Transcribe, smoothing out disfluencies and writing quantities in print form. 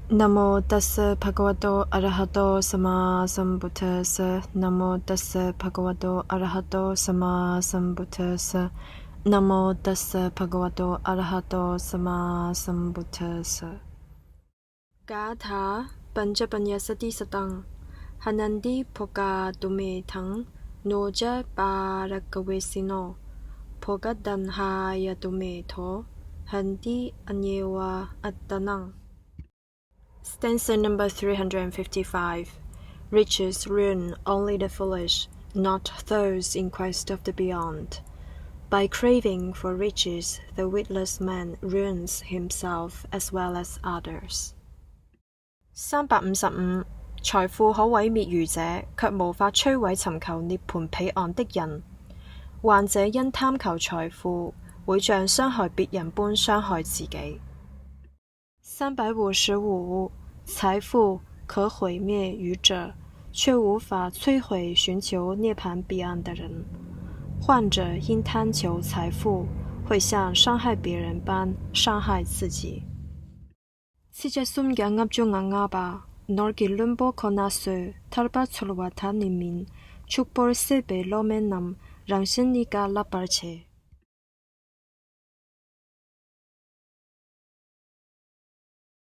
Namo tassa bhagavato arahato sama sambuddhassa. Namo tassa bhagavato arahato sama sambuddhassa. Namo tassa bhagavato arahato sama sambuddhassa. Gatha Panchapanyasati Satang Hanandi Poka Dume Thang Noja Parakavesino Pogadanhaya Dume Tho Handi Anyewa Attanang. Stanza number 355. Riches ruin only the foolish, not those in quest of the beyond. By craving for riches, the witless man ruins himself as well as others. 355. 財富可毀滅愚者，卻無法摧毀尋求涅槃彼岸的人。患者因貪求財富，會像傷害別人般傷害自己。355. 財富可毀滅愚者，卻無法摧毀尋求涅槃彼岸的人。患者因貪求財富，會像傷害別人般傷害自己。此隻孫嘅噏咗硬噏吧，諾傑倫波可那說，他把錯話他裡面，出波些被羅面諗，讓心呢個拉巴切。